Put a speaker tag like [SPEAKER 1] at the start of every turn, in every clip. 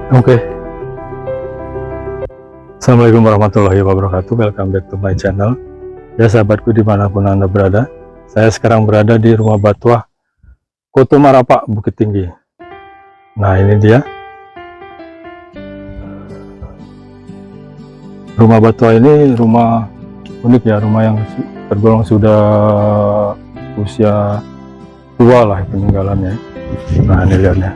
[SPEAKER 1] Oke. Assalamualaikum warahmatullahi wabarakatuh. Welcome back to my channel. Ya sahabatku dimanapun Anda berada. Saya sekarang berada di Rumah Batuah, Koto Marapak, Bukit Tinggi. Nah ini dia. Rumah Batuah ini rumah unik ya. Rumah yang tergolong sudah usia tua lah peninggalannya. Nah ini lihatnya.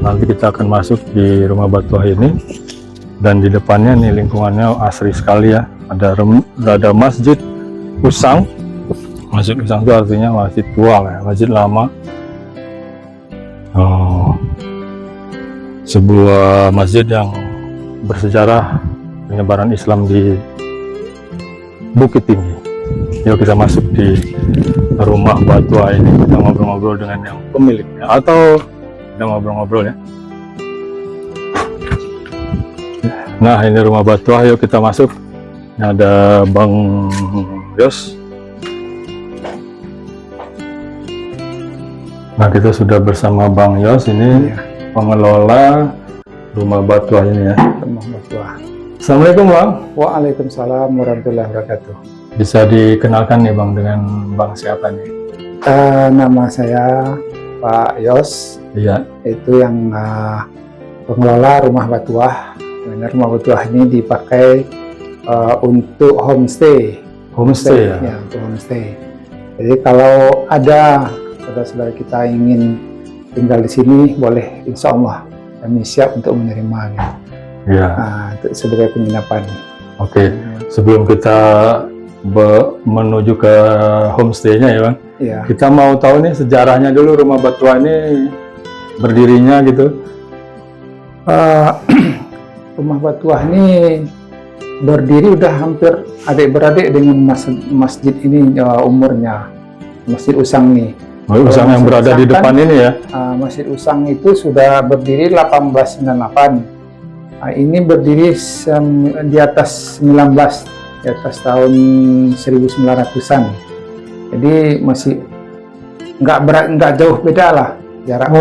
[SPEAKER 1] Nanti kita akan masuk di Rumah Batuah ini, dan di depannya nih lingkungannya asri sekali ya. Ada masjid usang. Masjid usang itu artinya masjid tua lah ya, masjid lama. Sebuah masjid yang bersejarah penyebaran Islam di Bukit Tinggi. Yuk kita masuk di Rumah Batuah ini, kita ngobrol-ngobrol dengan yang pemiliknya, atau kita ngobrol-ngobrol ya. Nah ini Rumah Batuah, yuk kita masuk. Ini ada Bang Yos. Nah kita sudah bersama Bang Yos ini, pengelola Rumah Batuah ini ya.
[SPEAKER 2] Rumah Batuah.
[SPEAKER 1] Assalamualaikum Bang.
[SPEAKER 2] Waalaikumsalam warahmatullahi wabarakatuh.
[SPEAKER 1] Bisa dikenalkan nih Bang dengan Bang siapa nih?
[SPEAKER 2] Nama saya Pak Yos.
[SPEAKER 1] Iya.
[SPEAKER 2] Itu yang pengelola Rumah Batuah. Rumah Batuah ini dipakai untuk homestay.
[SPEAKER 1] Homestay ya?
[SPEAKER 2] Ya, untuk homestay. Jadi kalau ada saudara-saudara kita ingin tinggal di sini, boleh, insya Allah kami siap untuk menerimanya.
[SPEAKER 1] Iya.
[SPEAKER 2] Untuk sebagai penginapan.
[SPEAKER 1] Oke. Sebelum kita menuju ke homestay-nya ya Bang,
[SPEAKER 2] Iya.
[SPEAKER 1] kita mau tahu nih sejarahnya dulu Rumah Batuah ini berdirinya gitu.
[SPEAKER 2] Rumah Batuah ini berdiri udah hampir adik-beradik dengan masjid ini umurnya. Masjid Usang nih.
[SPEAKER 1] Usang yang berada di depan ini ya?
[SPEAKER 2] Masjid Usang itu sudah berdiri 1898. Ini berdiri di atas 19, di atas tahun 1900-an. Jadi masih nggak jauh beda lah jarak.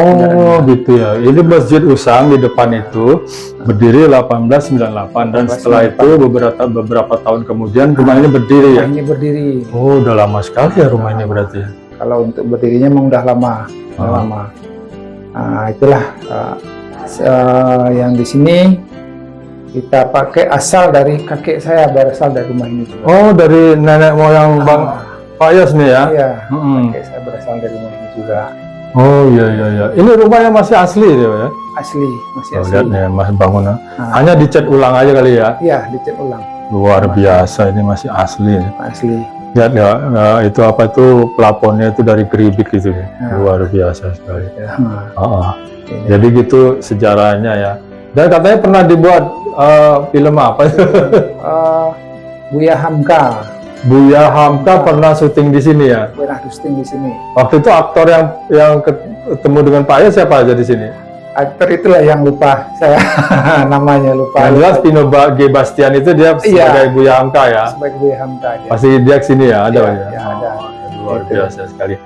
[SPEAKER 1] Gitu ya. Ini Masjid Usang di depan itu berdiri 1898, dan setelah itu beberapa tahun kemudian rumah ini berdiri ya.
[SPEAKER 2] Ini berdiri.
[SPEAKER 1] Oh, udah lama sekali ya rumah ini berarti ya.
[SPEAKER 2] Kalau untuk berdirinya memang udah lama, lama. Itulah yang di sini kita pakai asal dari kakek saya, berasal dari rumah ini.
[SPEAKER 1] Oh, dari nenek moyang Bang Pak Yos nih ya?
[SPEAKER 2] Iya, kakek saya berasal dari rumah ini juga.
[SPEAKER 1] Oh iya. Ini rumahnya masih asli ya?
[SPEAKER 2] Asli, masih asli.
[SPEAKER 1] Lihat nih, masih bangunan. Hanya dicat ulang aja kali ya?
[SPEAKER 2] Iya, dicat ulang.
[SPEAKER 1] Luar biasa, ini masih asli.
[SPEAKER 2] Asli.
[SPEAKER 1] Lihat ya, itu apa itu plafonnya itu dari geribik gitu ya. Luar biasa sekali.
[SPEAKER 2] Ya.
[SPEAKER 1] Jadi gitu sejarahnya ya. Dan katanya pernah dibuat film apa?
[SPEAKER 2] Buya Hamka.
[SPEAKER 1] Buya Hamka pernah syuting di sini ya?
[SPEAKER 2] Pernah syuting di sini.
[SPEAKER 1] Waktu itu aktor yang ketemu dengan Pak Yos siapa aja di sini?
[SPEAKER 2] Aktor itulah yang lupa saya namanya lupa.
[SPEAKER 1] Yang jelas Pino G. Bastian itu dia sebagai Buya Hamka ya?
[SPEAKER 2] Sebagai Buya Hamka.
[SPEAKER 1] Pasti dia kesini ya? Ada ya?
[SPEAKER 2] Ya, ada.
[SPEAKER 1] Luar biasa sekali.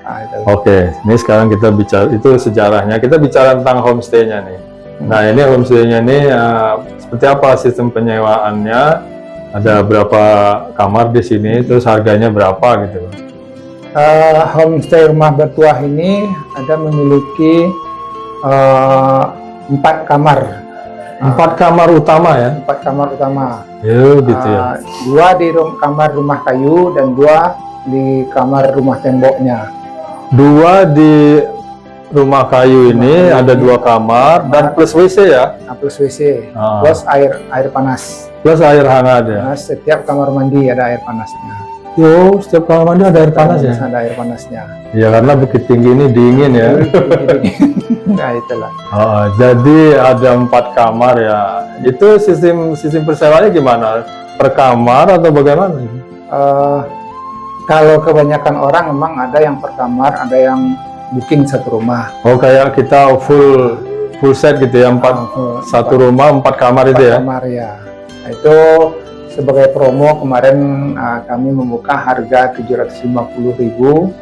[SPEAKER 2] Oke,
[SPEAKER 1] ini sekarang kita bicara itu sejarahnya. Kita bicara tentang homestay-nya nih. Nah ini homestay-nya nih seperti apa sistem penyewaannya? Ada berapa kamar di sini? Terus harganya berapa gitu?
[SPEAKER 2] Homestay Rumah Batuah ini ada memiliki 4 kamar.
[SPEAKER 1] 4 kamar utama ya?
[SPEAKER 2] 4 kamar utama.
[SPEAKER 1] Gitu ya.
[SPEAKER 2] 2 di kamar rumah kayu dan 2 di kamar rumah temboknya.
[SPEAKER 1] 2 di rumah kayu ini ada 2 kamar dan plus WC ya?
[SPEAKER 2] Plus WC, plus air panas.
[SPEAKER 1] Plus air hangat ya?
[SPEAKER 2] Nah, setiap kamar mandi ada air panasnya.
[SPEAKER 1] Yo, setiap kamar mandi ada air panas ya?
[SPEAKER 2] Ada air panasnya.
[SPEAKER 1] Ya karena Bukit Tinggi ini dingin ya.
[SPEAKER 2] Nah itulah.
[SPEAKER 1] Jadi ada 4 kamar ya. Itu sistem persewanya gimana? Per kamar atau bagaimana?
[SPEAKER 2] Kalau kebanyakan orang memang ada yang per kamar, ada yang booking satu rumah.
[SPEAKER 1] Oh kayak kita full set gitu ya, satu rumah 4 kamar itu ya?
[SPEAKER 2] 4 kamar ya. Nah, itu sebagai promo kemarin kami membuka harga 750.000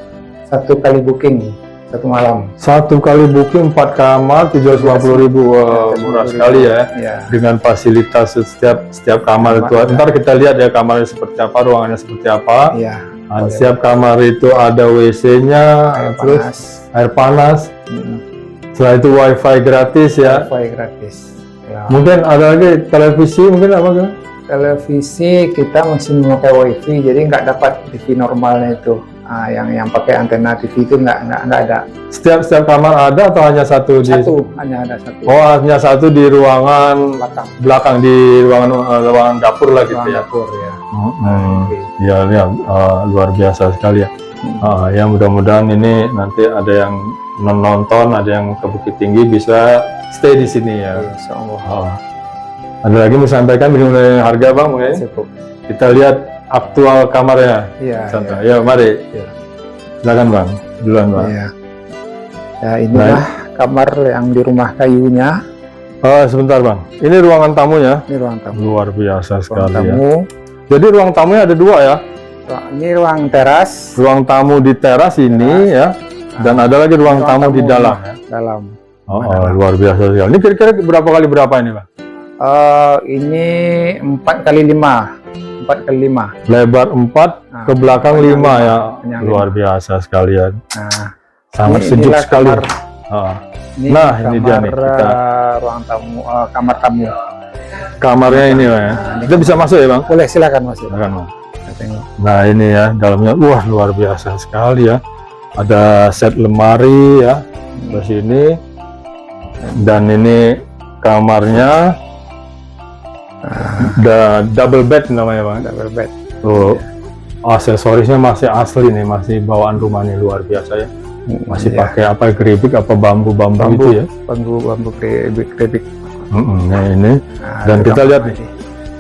[SPEAKER 2] satu kali booking. 1 malam.
[SPEAKER 1] 1 kali booking 4 kamar 750.000. Wah, murah sekali ya.
[SPEAKER 2] Ya.
[SPEAKER 1] Dengan fasilitas setiap kamar itu. Ntar kita lihat ya kamarnya seperti apa, ruangannya seperti apa.
[SPEAKER 2] Iya.
[SPEAKER 1] Nah, setiap kamar itu ada WC-nya, terus air panas. Setelah itu wifi gratis ya.
[SPEAKER 2] Wifi gratis. Ya.
[SPEAKER 1] Mungkin ada lagi televisi, mungkin apa kan?
[SPEAKER 2] Televisi kita masih memakai wifi, jadi nggak dapat TV normalnya itu. Yang pakai antena TV itu nggak ada.
[SPEAKER 1] Setiap kamar ada atau hanya satu di?
[SPEAKER 2] Hanya ada satu.
[SPEAKER 1] Oh, hanya satu di ruangan belakang di ruangan dapur lah gitu ya.
[SPEAKER 2] Dapur ya.
[SPEAKER 1] Ya, lihat luar biasa sekali ya. Ya mudah-mudahan ini nanti ada yang nonton, ada yang ke Bukit Tinggi bisa stay di sini ya.
[SPEAKER 2] Insyaallah.
[SPEAKER 1] Ada lagi mau sampaikan mengenai harga bang mungkin?
[SPEAKER 2] Cukup.
[SPEAKER 1] Kita lihat aktual kamarnya.
[SPEAKER 2] Iya.
[SPEAKER 1] Ya, mari.
[SPEAKER 2] Ya.
[SPEAKER 1] Silakan bang, duluan bang.
[SPEAKER 2] Iya. Ya, inilah kamar yang di rumah kayunya.
[SPEAKER 1] Sebentar bang, ini ruangan tamunya.
[SPEAKER 2] Ini ruang tamu.
[SPEAKER 1] Luar biasa sekali
[SPEAKER 2] tamu.
[SPEAKER 1] ya. Jadi ruang tamunya ada 2 ya.
[SPEAKER 2] Ini ruang teras.
[SPEAKER 1] Ruang tamu di teras ini ya. Dan ada lagi ruang tamu di dalam ya.
[SPEAKER 2] Dalam.
[SPEAKER 1] Luar biasa sekali. Ini kira-kira berapa kali berapa ini bang?
[SPEAKER 2] Ini 4 kali 5. 4 kali 5.
[SPEAKER 1] Lebar 4, ke belakang 5 ya. Luar biasa sekalian. Sangat sejuk sekali. Ini dia nih.
[SPEAKER 2] Ruang tamu, kamar tamu.
[SPEAKER 1] Kamarnya ini ya. Kita bisa masuk ya bang?
[SPEAKER 2] Boleh, silakan masuk.
[SPEAKER 1] Silakan bang. Nah ini ya dalamnya, wah luar biasa sekali ya. Ada set lemari ya di sini. Dan ini kamarnya. Double bed namanya bang.
[SPEAKER 2] Double bed.
[SPEAKER 1] Aksesorisnya masih asli nih, masih bawaan rumah nih, luar biasa ya. Masih pakai apa keripik apa bambu itu ya. Bambu
[SPEAKER 2] keripik.
[SPEAKER 1] Nah ini. Dan kita lihat nih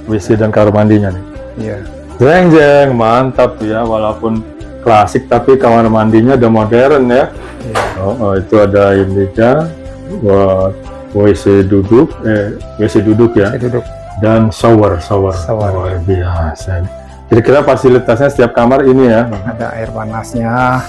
[SPEAKER 1] WC dan kamar mandinya nih.
[SPEAKER 2] Iya.
[SPEAKER 1] Jeng mantap ya, walaupun klasik tapi kamar mandinya udah modern ya. Itu ada ininya buat WC duduk ya.
[SPEAKER 2] WC duduk.
[SPEAKER 1] Dan shower. Luar biasa. Kira-kira fasilitasnya setiap kamar ini ya.
[SPEAKER 2] Ada air panasnya.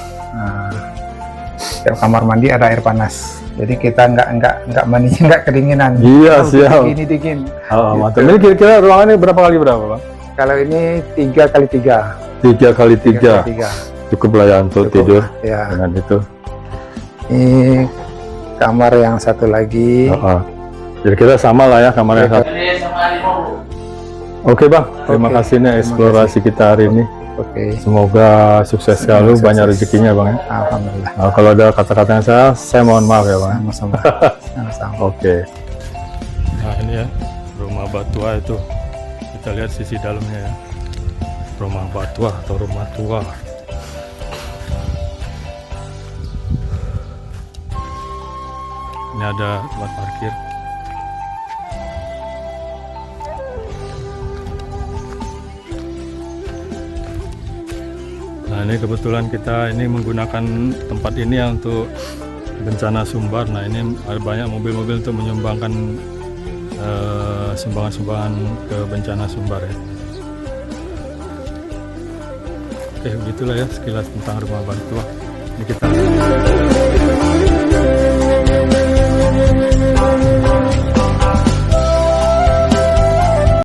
[SPEAKER 2] Setiap kamar mandi ada air panas. Jadi kita nggak mandinya nggak kedinginan.
[SPEAKER 1] Iya, siap.
[SPEAKER 2] Ini dingin.
[SPEAKER 1] Mantap. Ini kira-kira ruangannya berapa kali berapa bang?
[SPEAKER 2] Kalau ini 3 kali 3.
[SPEAKER 1] 3 kali 3. Cukup lah ya untuk tidur.
[SPEAKER 2] Ya.
[SPEAKER 1] Dengan itu.
[SPEAKER 2] Ini kamar yang satu lagi.
[SPEAKER 1] Kira-kira sama lah ya kamarnya satu. Oke bang, terima kasih nih eksplorasi kita hari ini. Semoga sukses selalu, banyak rezekinya bang ya.
[SPEAKER 2] Alhamdulillah.
[SPEAKER 1] Kalau ada kata-kata yang saya mohon maaf ya bang.
[SPEAKER 2] Sama-sama.
[SPEAKER 1] Oke. Nah ini ya rumah Batua itu, kita lihat sisi dalamnya ya. Rumah Batua atau rumah tua. Ini ada tempat parkir. Nah ini kebetulan kita ini menggunakan tempat ini ya untuk bencana Sumbar. Nah ini ada banyak mobil-mobil untuk menyumbangkan sumbangan-sumbangan ke bencana Sumbar ya. Oke begitulah ya sekilas tentang rumah Batua. Ini kita